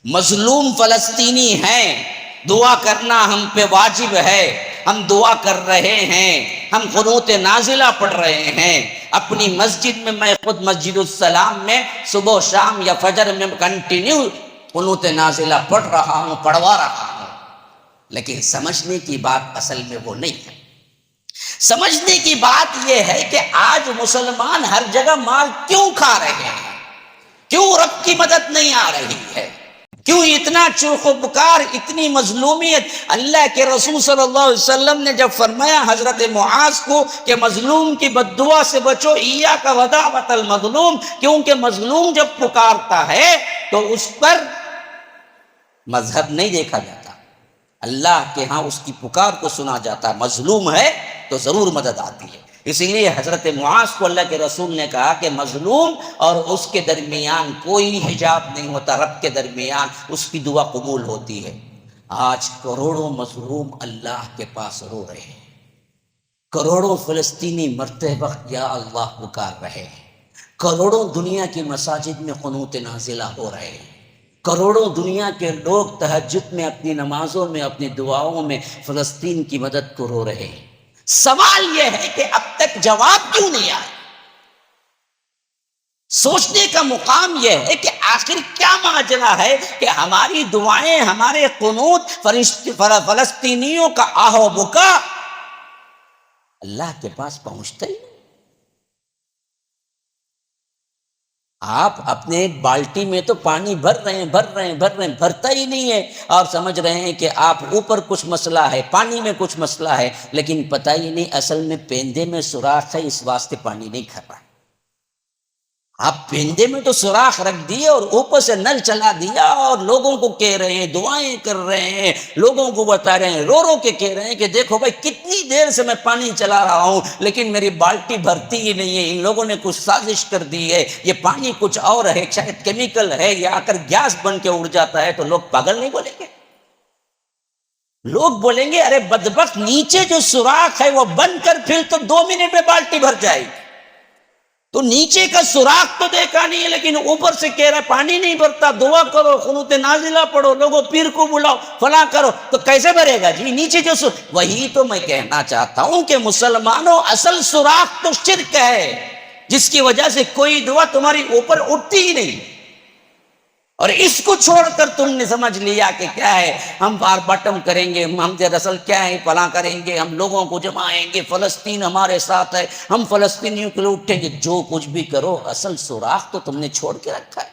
مظلوم فلسطینی ہیں، دعا کرنا ہم پہ واجب ہے، ہم دعا کر رہے ہیں، ہم قنوت نازلہ پڑھ رہے ہیں اپنی مسجد میں خود مسجد السلام میں صبح و شام یا فجر میں کنٹینیو قنوت نازلہ پڑھ رہا ہوں، پڑھوا رہا ہوں، لیکن سمجھنے کی بات اصل میں وہ نہیں ہے۔ سمجھنے کی بات یہ ہے کہ آج مسلمان ہر جگہ مال کیوں کھا رہے ہیں، کیوں رب کی مدد نہیں آ رہی ہے، کیوں اتنا چوخ و پکار، اتنی مظلومیت۔ اللہ کے رسول صلی اللہ علیہ وسلم نے جب فرمایا حضرت معاذ کو کہ مظلوم کی بد دعا سے بچو، ایاک ودعوۃ المظلوم، کیونکہ مظلوم جب پکارتا ہے تو اس پر مذہب نہیں دیکھا جاتا، اللہ کے ہاں اس کی پکار کو سنا جاتا، مظلوم ہے تو ضرور مدد آتی ہے۔ اسی لیے حضرت معاذ کو اللہ کے رسول نے کہا کہ مظلوم اور اس کے درمیان کوئی حجاب نہیں ہوتا، رب کے درمیان اس کی دعا قبول ہوتی ہے۔ آج کروڑوں مظلوم اللہ کے پاس رو رہے ہیں، کروڑوں فلسطینی مرتے وقت یا اللہ پکار رہے ہیں، کروڑوں دنیا کی مساجد میں قنوت نازلہ ہو رہے ہیں، کروڑوں دنیا کے لوگ تہجد میں اپنی نمازوں میں اپنی دعاؤں میں فلسطین کی مدد کو رو رہے ہیں۔ سوال یہ ہے کہ اب تک جواب کیوں نہیں آیا؟ سوچنے کا مقام یہ ہے کہ آخر کیا ماجرا ہے کہ ہماری دعائیں، ہمارے قنوت فلسطینیوں کا آہ و بکا اللہ کے پاس پہنچتا ہی نہیں۔ آپ اپنے ایک بالٹی میں تو پانی بھر رہے ہیں، بھرتا ہی نہیں ہے، اور سمجھ رہے ہیں کہ آپ اوپر کچھ مسئلہ ہے، پانی میں کچھ مسئلہ ہے، لیکن پتہ ہی نہیں اصل میں پیندے میں سوراخ ہے، اس واسطے پانی نہیں کھر رہا۔ آپ پیندے میں تو سوراخ رکھ دیے اور اوپر سے نل چلا دیا، اور لوگوں کو کہہ رہے ہیں، دعائیں کر رہے ہیں، لوگوں کو بتا رہے ہیں، رو رو کے کہہ رہے ہیں کہ دیکھو بھائی کتنی دیر سے میں پانی چلا رہا ہوں لیکن میری بالٹی بھرتی ہی نہیں ہے، ان لوگوں نے کچھ سازش کر دی ہے، یہ پانی کچھ اور ہے، شاید کیمیکل ہے، یا آ کر گیس بن کے اڑ جاتا ہے۔ تو لوگ پاگل نہیں بولیں گے؟ لوگ بولیں گے ارے بدبخت، نیچے جو سوراخ ہے وہ بند کر، پھر تو 2 منٹ میں بالٹی بھر جائے گی۔ تو نیچے کا سوراخ تو دیکھا نہیں ہے، لیکن اوپر سے کہہ رہا ہے پانی نہیں بھرتا، دعا کرو، قنوت نازلہ پڑھو، لوگوں پیر کو بلاؤ، فلاں کرو، تو کیسے بھرے گا جی نیچے جو وہی تو میں کہنا چاہتا ہوں کہ مسلمانوں، اصل سوراخ تو شرک ہے، جس کی وجہ سے کوئی دعا تمہاری اوپر اٹھتی ہی نہیں، اور اس کو چھوڑ کر تم نے سمجھ لیا کہ کیا ہے، ہم بار بٹم کریں گے، ہم دراصل کیا ہے فلاں کریں گے، ہم لوگوں کو جمائیں گے، فلسطین ہمارے ساتھ ہے، ہم فلسطینیوں کے لیے اٹھیں گے۔ جو کچھ بھی کرو، اصل سوراخ تو تم نے چھوڑ کے رکھا ہے۔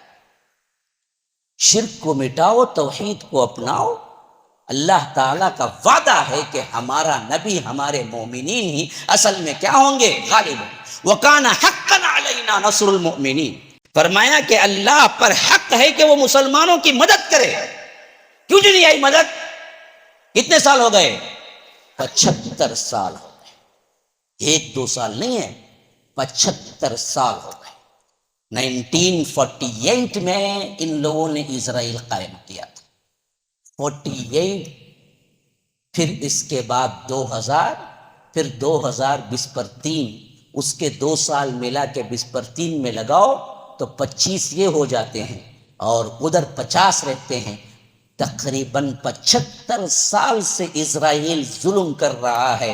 شرک کو مٹاؤ، توحید کو اپناؤ۔ اللہ تعالیٰ کا وعدہ ہے کہ ہمارا نبی، ہمارے مومنین ہی اصل میں کیا ہوں گے؟ غالب۔ وَكَانَ حَقًّا عَلَيْنَا نَصْرُ الْمُؤْمِنِينَ، فرمایا کہ اللہ پر حق ہے کہ وہ مسلمانوں کی مدد کرے۔ کیوں نہیں آئی مدد؟ کتنے سال ہو گئے؟ 75 سال ہو گئے، 1-2 سال نہیں ہے، 75 سال ہو گئے۔ 1948 میں ان لوگوں نے اسرائیل قائم کیا تھا، 48، پھر اس کے بعد 2000، پھر 2023، اس کے 2 سال ملا کے 20 میں لگاؤ تو 25 یہ ہو جاتے ہیں، اور ادھر 50 رہتے ہیں۔ تقریباً 75 سال سے اسرائیل ظلم کر رہا ہے۔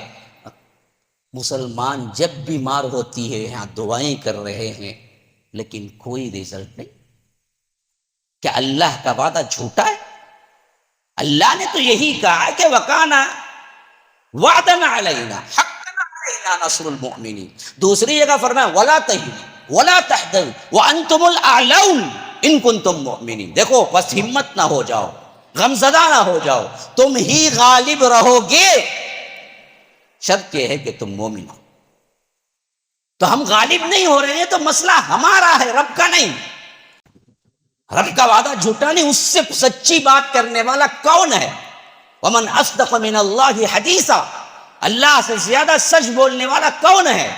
مسلمان جب بیمار ہوتی ہے یہاں دعائیں کر رہے ہیں، لیکن کوئی رزلٹ نہیں۔ کیا اللہ کا وعدہ جھوٹا ہے؟ اللہ نے تو یہی کہا کہ وَكَانَ وَعْدًا عَلَيْنَا حَقًّا عَلَيْنَا نَصْرُ الْمُؤْمِنِينَ۔ دوسری جگہ فرمایا وَلَا تَهِنُوا وَلَا تَحْزَنُوا وَأَنْتُمُ الْأَعْلَوْنَ إِن كُنتُم مُؤْمِنِينَ۔ دیکھو بس ہمت نہ ہو جاؤ، غمزدہ نہ ہو جاؤ، تم ہی غالب رہو گے، شرط یہ ہے کہ تم مومن ہو۔ تو ہم غالب نہیں ہو رہے ہیں تو مسئلہ ہمارا ہے، رب کا نہیں۔ رب کا وعدہ جھوٹا نہیں، اس سے سچی بات کرنے والا کون ہے؟ وَمَنْ أَصْدَقَ مِنَ اللَّهِ حَدِيثًا، اللہ سے زیادہ سچ بولنے والا کون ہے؟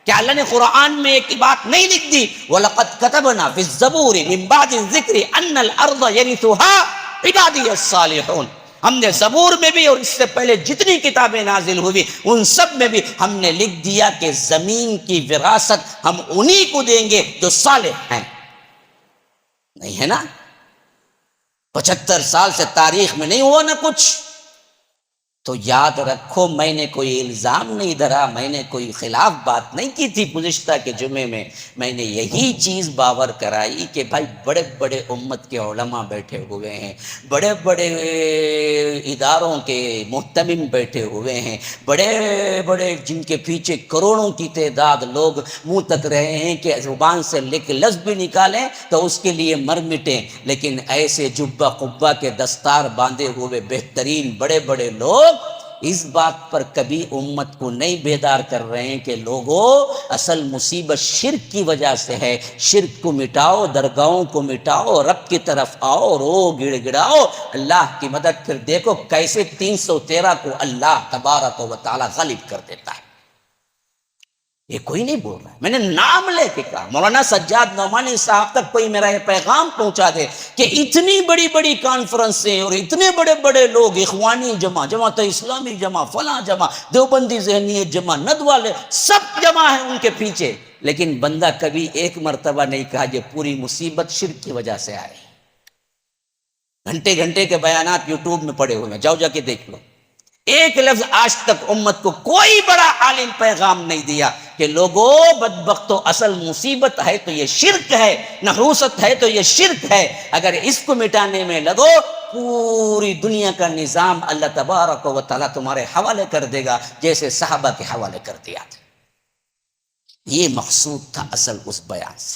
کیا اللہ نے قرآن میں ایک بات نہیں لکھ دی؟ وَلَقَدْ كَتَبْنَا فِي الزَّبُورِ مِن بَعْدِ الذِّكْرِ أَنَّ الْأَرْضَ يَرِثُهَا عِبَادِيَ الصَّالِحُونَ۔ ہم نے زبور میں بھی اور اس سے پہلے جتنی کتابیں نازل ہوئی ان سب میں بھی ہم نے لکھ دیا کہ زمین کی وراثت ہم انہی کو دیں گے جو صالح ہیں۔ نہیں ہے نا؟ 75 سال سے تاریخ میں نہیں ہوا نا کچھ. تو یاد رکھو میں نے کوئی الزام نہیں دھرا، میں نے کوئی خلاف بات نہیں کی تھی. گزشتہ کے جمعے میں نے یہی چیز باور کرائی کہ بھائی بڑے بڑے امت کے علماء بیٹھے ہوئے ہیں، بڑے بڑے اداروں کے محتمم بیٹھے ہوئے ہیں، بڑے بڑے جن کے پیچھے کروڑوں کی تعداد لوگ منہ تک رہے ہیں کہ زبان سے لفظ بھی نکالیں تو اس کے لیے مر مٹیں. لیکن ایسے جبہ قبہ کے دستار باندھے ہوئے بہترین بڑے بڑے لوگ اس بات پر کبھی امت کو نہیں بیدار کر رہے ہیں کہ لوگوں اصل مصیبت شرک کی وجہ سے ہے. شرک کو مٹاؤ، درگاہوں کو مٹاؤ، رب کی طرف آؤ، رو گڑ گڑاؤ اللہ کی مدد. پھر دیکھو کیسے 313 کو اللہ تبارک و تعالی غالب کر دیتا ہے. یہ کوئی نہیں بول رہا ہے، میں نے نام لے کے کہا. مولانا سجاد نعمانی صاحب تک کوئی میرا یہ پیغام پہنچا دے کہ اتنی بڑی بڑی کانفرنسیں اور اتنے بڑے بڑے لوگ، اخوانی جمع، جماعت اسلامی جمع، فلاں جمع، دیوبندی ذہنیت جمع، ند والے سب جمع ہیں ان کے پیچھے، لیکن بندہ کبھی ایک مرتبہ نہیں کہا یہ پوری مصیبت شرک کی وجہ سے آئی. گھنٹے گھنٹے کے بیانات یوٹیوب میں پڑے ہوئے ہیں، جاؤ جا کے دیکھ لو. ایک لفظ آج تک امت کو کوئی بڑا عالم پیغام نہیں دیا کہ لوگوں بدبختو اصل مصیبت ہے تو یہ شرک ہے، نحوست ہے تو یہ شرک ہے. اگر اس کو مٹانے میں لگو پوری دنیا کا نظام اللہ تبارک و تعالیٰ تمہارے حوالے کر دے گا جیسے صحابہ کے حوالے کر دیا تھا. یہ مقصود تھا اصل اس بیان سے.